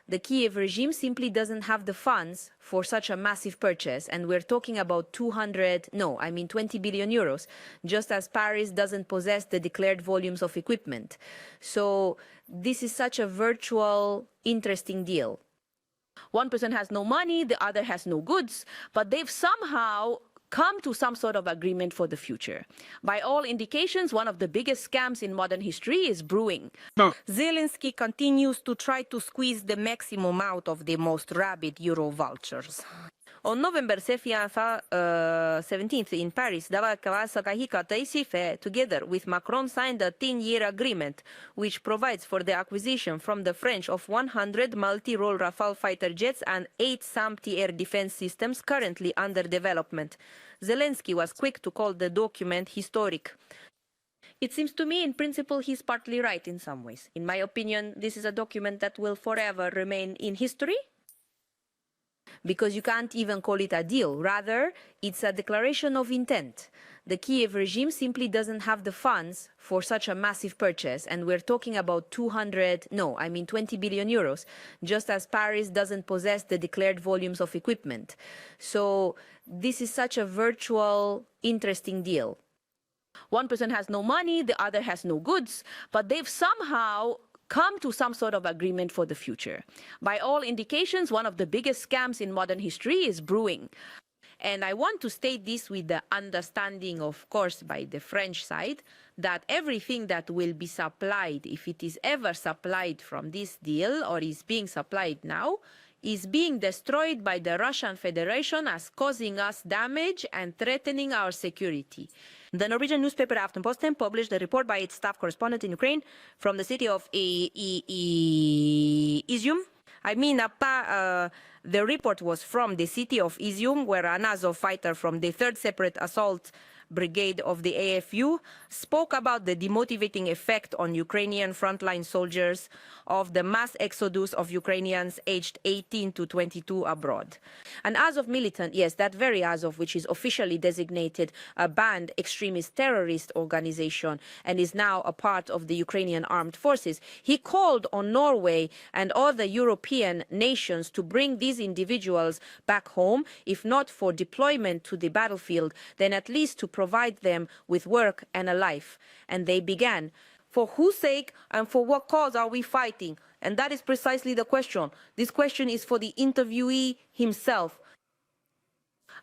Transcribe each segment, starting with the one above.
The Kyiv regime simply doesn't have the funds for such a massive purchase, and we're talking about 20 billion euros, just as Paris doesn't possess the declared volumes of equipment. So this is such a virtual, interesting deal. One person has no money, the other has no goods, but they've somehow come to some sort of agreement for the future. By all indications, one of the biggest scams in modern history is brewing. Zelensky continues to try to squeeze the maximum out of the most rabid Euro vultures. On November 17th in Paris, together with Macron, signed a 10-year agreement which provides for the acquisition from the French of 100 multi-role Rafale fighter jets and 8 anti-air defense systems currently under development. Zelensky was quick to call the document historic. It seems to me, in principle, he's partly right in some ways. In my opinion, this is a document that will forever remain in history, because you can't even call it a deal. Rather, it's a declaration of intent. The Kyiv regime simply doesn't have the funds for such a massive purchase, and we're talking about 20 billion euros, just as Paris doesn't possess the declared volumes of equipment. So this is such a virtual, interesting deal. One person has no money, the other has no goods, but they've somehow come to some sort of agreement for the future. By all indications, one of the biggest scams in modern history is brewing. And I want to state this with the understanding, of course, by the French side, that everything that will be supplied, if it is ever supplied from this deal or is being supplied now, is being destroyed by the Russian Federation as causing us damage and threatening our security. The Norwegian newspaper Aftenposten published a report by its staff correspondent in Ukraine from the city of Izium. The report was from the city of Izium, where an Azov fighter from the 3rd Separate Assault Brigade of the AFU spoke about the demotivating effect on Ukrainian frontline soldiers of the mass exodus of Ukrainians aged 18 to 22 abroad. An Azov militant, yes, that very Azov, which is officially designated a banned extremist terrorist organization and is now a part of the Ukrainian armed forces, he called on Norway and other European nations to bring these individuals back home, if not for deployment to the battlefield, then at least to provide them with work and a life. And they began. For whose sake and for what cause are we fighting? And that is precisely the question. This question is for the interviewee himself.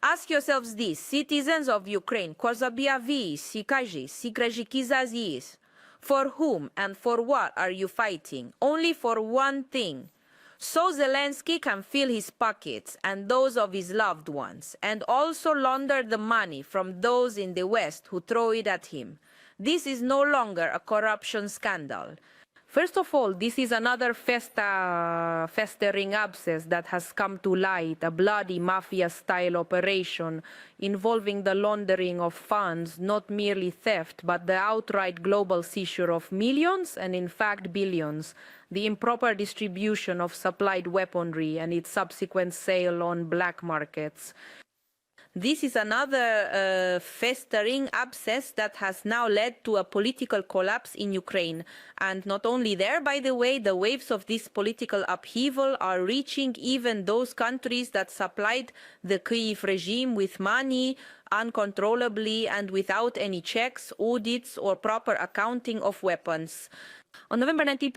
Ask yourselves this, citizens of Ukraine, for whom and for what are you fighting? Only for one thing. So Zelensky can fill his pockets and those of his loved ones, and also launder the money from those in the West who throw it at him. This is no longer a corruption scandal. First of all, this is another festering abscess that has come to light, a bloody mafia-style operation involving the laundering of funds, not merely theft, but the outright global seizure of millions and in fact billions, the improper distribution of supplied weaponry and its subsequent sale on black markets. This is another festering abscess that has now led to a political collapse in Ukraine. And not only there, by the way, the waves of this political upheaval are reaching even those countries that supplied the Kyiv regime with money uncontrollably and without any checks, audits, or proper accounting of weapons. On November 19th,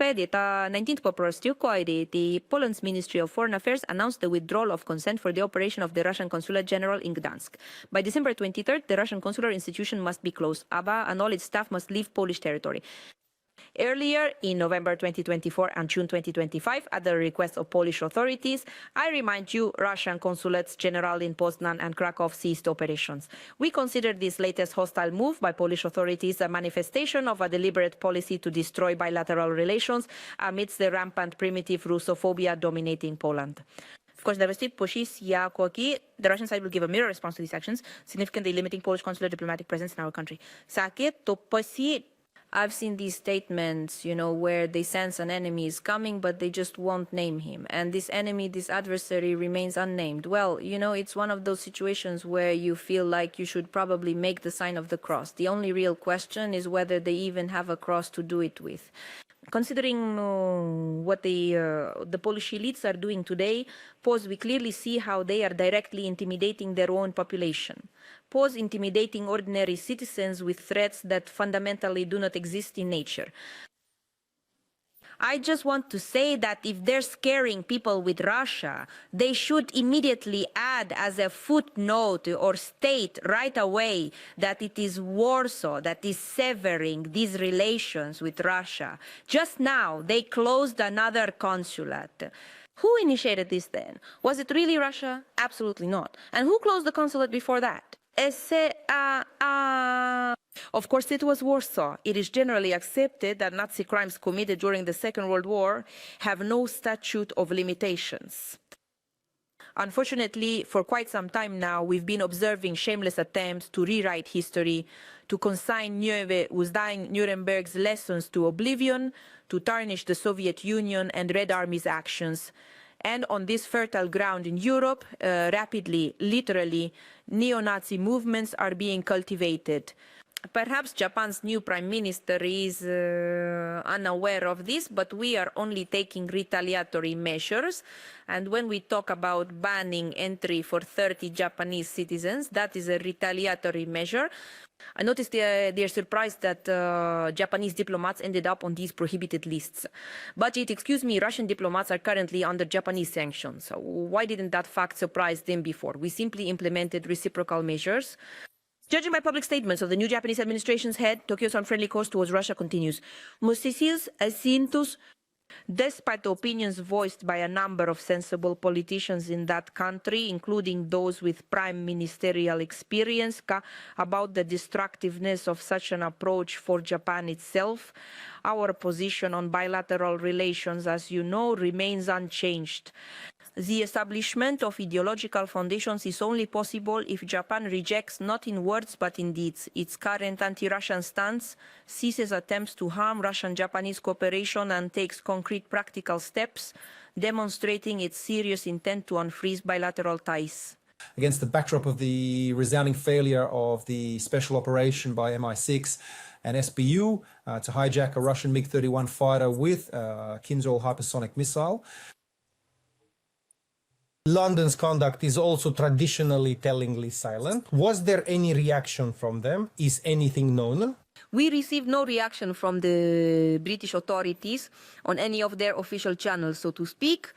the Poland's Ministry of Foreign Affairs announced the withdrawal of consent for the operation of the Russian Consulate General in Gdansk. By December 23rd, the Russian consular institution must be closed. ABBA and all its staff must leave Polish territory. Earlier, in November 2024 and June 2025, at the request of Polish authorities, I remind you, Russian consulates general in Poznan and Krakow ceased operations. We consider this latest hostile move by Polish authorities a manifestation of a deliberate policy to destroy bilateral relations amidst the rampant primitive Russophobia dominating Poland. Of course, the Russian side will give a mirror response to these actions, significantly limiting Polish consular diplomatic presence in our country. I've seen these statements, where they sense an enemy is coming, but they just won't name him. And this enemy, this adversary remains unnamed. Well, it's one of those situations where you feel like you should probably make the sign of the cross. The only real question is whether they even have a cross to do it with. Considering what the Polish elites are doing today, pause, we clearly see how they are directly intimidating their own population. Pause, intimidating ordinary citizens with threats that fundamentally do not exist in nature. I just want to say that if they're scaring people with Russia, they should immediately add as a footnote or state right away that it is Warsaw that is severing these relations with Russia. Just now, they closed another consulate. Who initiated this then? Was it really Russia? Absolutely not. And who closed the consulate before that? Of course, it was Warsaw. It is generally accepted that Nazi crimes committed during the Second World War have no statute of limitations. Unfortunately, for quite some time now, we've been observing shameless attempts to rewrite history, to consign Nuremberg's lessons to oblivion, to tarnish the Soviet Union and Red Army's actions. And on this fertile ground in Europe, rapidly, literally, neo-Nazi movements are being cultivated. Perhaps Japan's new prime minister is unaware of this, but we are only taking retaliatory measures. And when we talk about banning entry for 30 Japanese citizens, that is a retaliatory measure. I noticed they're surprised that Japanese diplomats ended up on these prohibited lists. But excuse me, Russian diplomats are currently under Japanese sanctions. So why didn't that fact surprise them before? We simply implemented reciprocal measures. Judging by public statements of the new Japanese administration's head, Tokyo's unfriendly course towards Russia continues. Despite the opinions voiced by a number of sensible politicians in that country, including those with prime ministerial experience, about the destructiveness of such an approach for Japan itself, our position on bilateral relations, as you know, remains unchanged. The establishment of ideological foundations is only possible if Japan rejects, not in words but in deeds, its current anti-Russian stance, ceases attempts to harm Russian-Japanese cooperation and takes concrete practical steps, demonstrating its serious intent to unfreeze bilateral ties. Against the backdrop of the resounding failure of the special operation by MI6 and SBU to hijack a Russian MiG-31 fighter with a Kinzhal hypersonic missile, London's conduct is also traditionally tellingly silent. Was there any reaction from them? Is anything known? We received no reaction from the British authorities on any of their official channels, so to speak.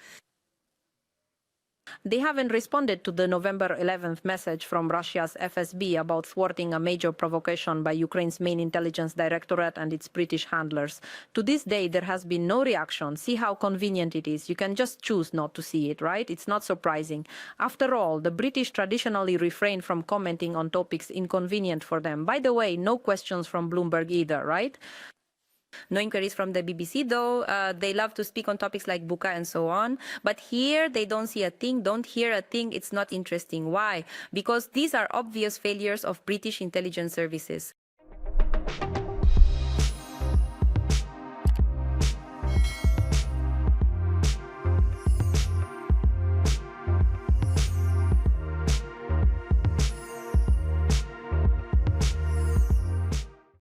They haven't responded to the November 11th message from Russia's FSB about thwarting a major provocation by Ukraine's main intelligence directorate and its British handlers. To this day, there has been no reaction. See how convenient it is. You can just choose not to see it, right? It's not surprising. After all, the British traditionally refrain from commenting on topics inconvenient for them. By the way, no questions from Bloomberg either, right? No inquiries from the BBC, though. They love to speak on topics like Buka and so on. But here, they don't see a thing, don't hear a thing. It's not interesting. Why? Because these are obvious failures of British intelligence services.